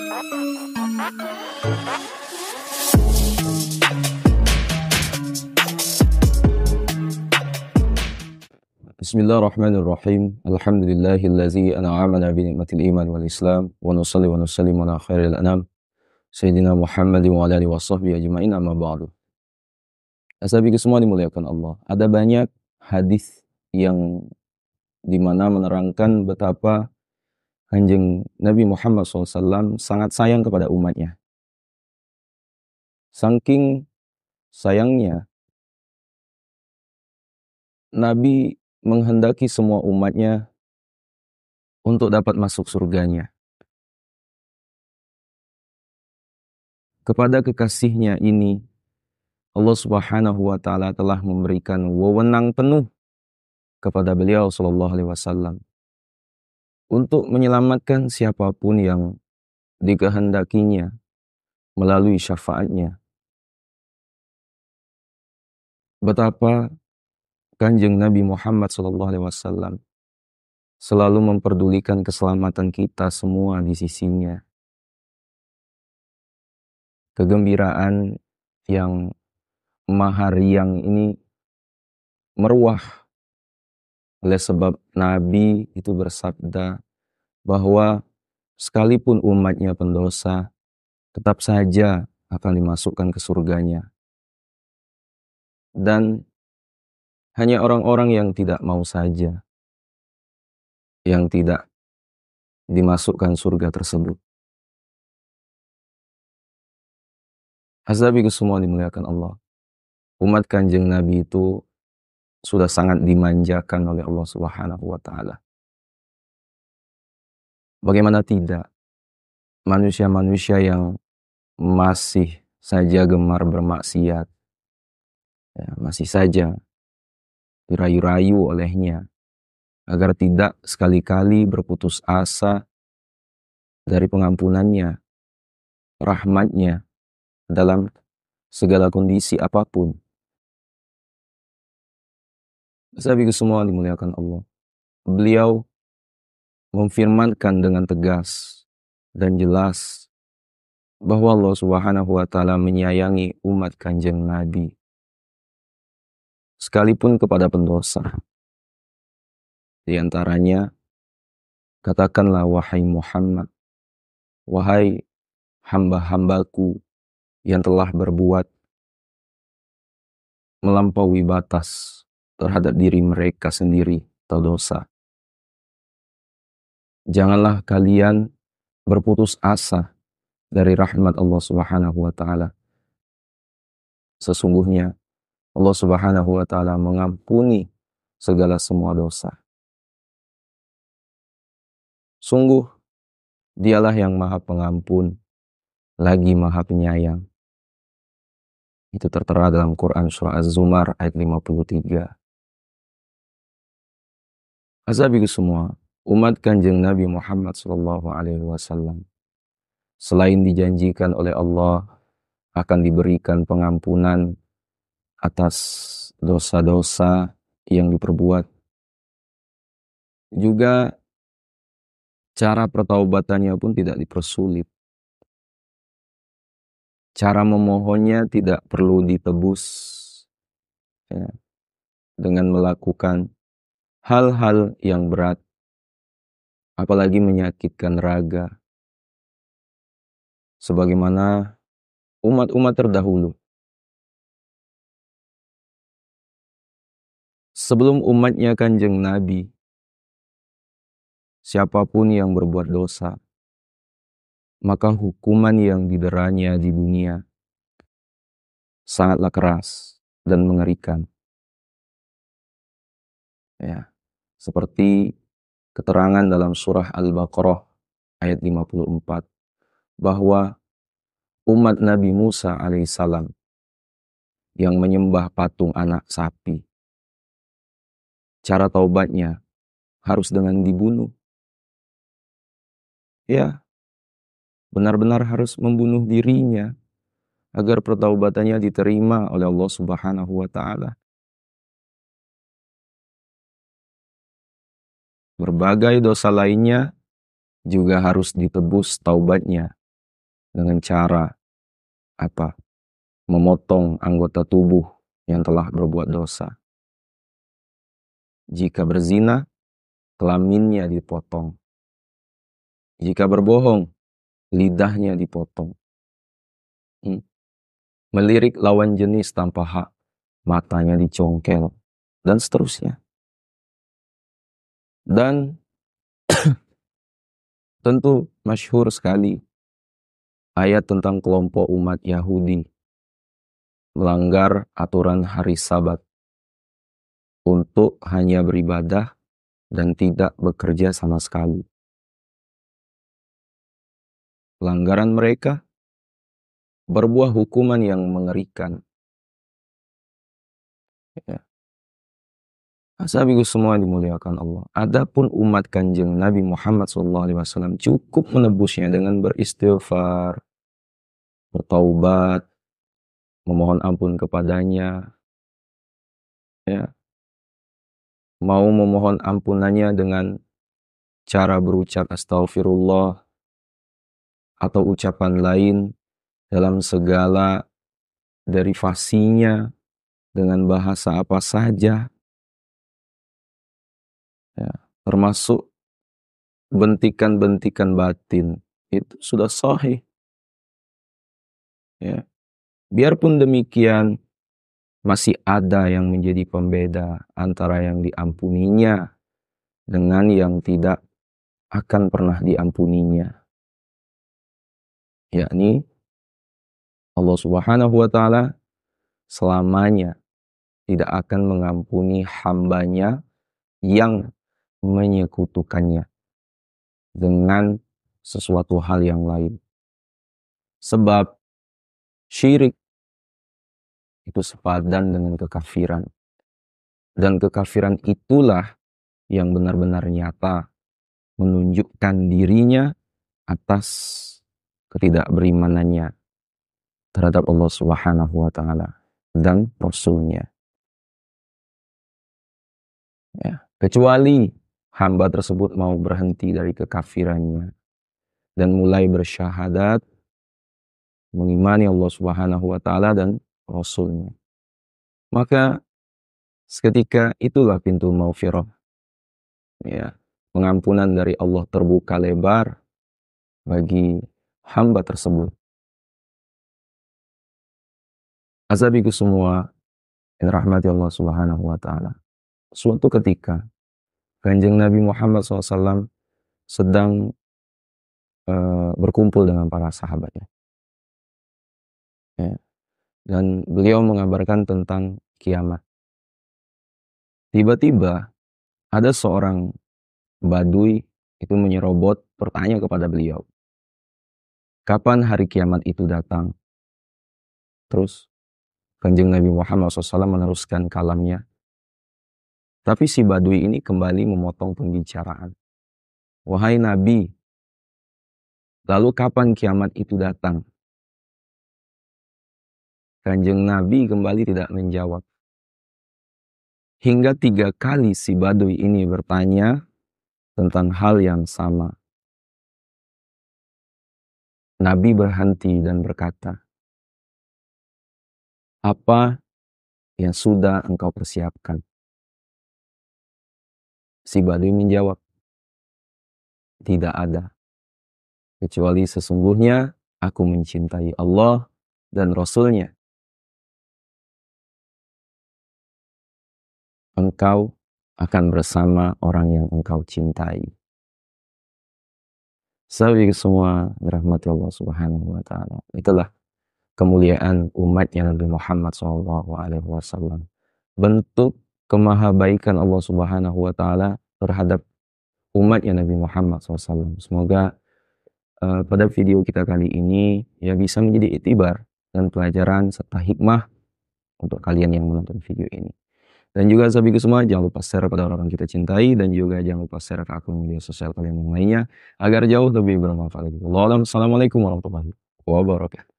Bismillahirrahmanirrahim. Alhamdulillahillazi an'amana bi ni'matil iman wal islam wa nusalli wa nusallimu ala khairil anam sayyidina Muhammadin wa ala alihi washabbihi ajmain, amma ba'du. Ashabiku semua dimuliakan Allah. Ada banyak hadis yang dimana menerangkan betapa Kanjeng Nabi Muhammad SAW sangat sayang kepada umatnya. Saking sayangnya, Nabi menghendaki semua umatnya untuk dapat masuk surganya. Kepada kekasihnya ini, Allah Subhanahu wa Ta'ala telah memberikan wewenang penuh kepada beliau Sallallahu Alaihi Wasallam untuk menyelamatkan siapapun yang dikehendakinya melalui syafaatnya. Betapa Kanjeng Nabi Muhammad Sallallahu Alaihi Wasallam selalu memperdulikan keselamatan kita semua di sisinya. Kegembiraan yang maha riang ini meruah oleh sebab Nabi itu bersabda bahwa sekalipun umatnya pendosa, tetap saja akan dimasukkan ke surganya. Dan hanya orang-orang yang tidak mau saja yang tidak dimasukkan surga tersebut. Ashabiku semua dimuliakan Allah. Umat Kanjeng Nabi itu sudah sangat dimanjakan oleh Allah Subhanahu wa Ta'ala. Bagaimana tidak? Manusia-manusia yang masih saja gemar bermaksiat, masih saja dirayu-rayu olehnya agar tidak sekali-kali berputus asa dari pengampunannya, rahmatnya dalam segala kondisi apapun. Sahabatku semua dimuliakan Allah. Beliau memfirmankan dengan tegas dan jelas bahwa Allah Subhanahu wa Ta'ala menyayangi umat Kanjeng Nabi sekalipun kepada pendosa. Di antaranya, katakanlah wahai Muhammad, wahai hamba-hambaku yang telah berbuat melampaui batas terhadap diri mereka sendiri atau dosa. Janganlah kalian berputus asa dari rahmat Allah Subhanahu wa Ta'ala. Sesungguhnya Allah Subhanahu wa Ta'ala mengampuni segala semua dosa. Sungguh Dialah yang Maha Pengampun, lagi Maha Penyayang. Itu tertera dalam Quran surah Az-Zumar ayat 53. Ashabiku semua, umat Kanjeng Nabi Muhammad sallallahu alaihi wasallam selain dijanjikan oleh Allah akan diberikan pengampunan atas dosa-dosa yang diperbuat, juga cara pertaubatannya pun tidak dipersulit. Cara memohonnya tidak perlu ditebus dengan melakukan hal-hal yang berat, apalagi menyakitkan raga, sebagaimana umat-umat terdahulu. Sebelum umatnya Kanjeng Nabi, siapapun yang berbuat dosa, maka hukuman yang dideranya di dunia sangatlah keras dan mengerikan. Seperti keterangan dalam surah Al-Baqarah ayat 54, bahwa umat Nabi Musa alaihissalam yang menyembah patung anak sapi, cara taubatnya harus dengan dibunuh. Benar-benar harus membunuh dirinya agar pertaubatannya diterima oleh Allah Subhanahu wa Ta'ala. Berbagai dosa lainnya juga harus ditebus taubatnya dengan cara apa? Memotong anggota tubuh yang telah berbuat dosa. Jika berzina, kelaminnya dipotong. Jika berbohong, lidahnya dipotong. Melirik lawan jenis tanpa hak, matanya dicongkel, dan seterusnya. Dan tentu masyhur sekali ayat tentang kelompok umat Yahudi melanggar aturan hari Sabat untuk hanya beribadah dan tidak bekerja sama sekali. Pelanggaran mereka berbuah hukuman yang mengerikan. Ya. Asabiku semua dimuliakan Allah. Adapun umat Kanjeng Nabi Muhammad SAW cukup menebusnya dengan beristighfar, bertaubat, memohon ampun kepadanya, ya. Mau memohon ampunannya dengan cara berucap astaghfirullah atau ucapan lain dalam segala derivasinya dengan bahasa apa saja, ya. Termasuk bentikan-bentikan batin, itu sudah sahih. Ya. Biarpun demikian, masih ada yang menjadi pembeda antara yang diampuninya dengan yang tidak akan pernah diampuninya. Yakni Allah Subhanahu wa Ta'ala selamanya tidak akan mengampuni hambanya yang menyekutukannya dengan sesuatu hal yang lain. Sebab syirik itu sepadan dengan kekafiran. Dan kekafiran itulah yang benar-benar nyata menunjukkan dirinya atas ketidakberimanannya terhadap Allah Subhanahu wa Ta'ala dan Rasul-Nya. Ya. Kecuali hamba tersebut mau berhenti dari kekafirannya dan mulai bersyahadat mengimani Allah Subhanahu wa Ta'ala dan Rasul-Nya. Maka seketika itulah pintu maghfirah, ya, pengampunan dari Allah terbuka lebar bagi hamba tersebut. Azabiku semua yang rahmati Allah Subhanahu wa Ta'ala. Suatu ketika Kanjeng Nabi Muhammad SAW sedang berkumpul dengan para sahabatnya, ya. Dan beliau mengabarkan tentang kiamat. Tiba-tiba ada seorang Badui itu menyerobot bertanya kepada beliau, kapan hari kiamat itu datang? Terus Kanjeng Nabi Muhammad SAW meneruskan kalamnya. Tapi si Badui ini kembali memotong pembicaraan. Wahai Nabi, lalu kapan kiamat itu datang? Kanjeng Nabi kembali tidak menjawab. Hingga 3 kali si Badui ini bertanya tentang hal yang sama. Nabi berhenti dan berkata, apa yang sudah engkau persiapkan? Si Badui menjawab, tidak ada. Kecuali sesungguhnya aku mencintai Allah dan Rasul-Nya. Engkau akan bersama orang yang engkau cintai. Sahabat semua dirahmati Allah Subhanahu wa Ta'ala. Itulah kemuliaan umatnya Nabi Muhammad SAW. Bentuk kemahabaikan Allah Subhanahu wa Ta'ala terhadap umatnya Nabi Muhammad SAW. Semoga pada video kita kali ini ya bisa menjadi iktibar dan pelajaran serta hikmah untuk kalian yang menonton video ini. Dan juga sahabatku semua, jangan lupa share pada orang yang kita cintai, dan juga jangan lupa share ke akun media sosial kalian yang lainnya agar jauh lebih bermanfaat. Assalamualaikum warahmatullahi wabarakatuh.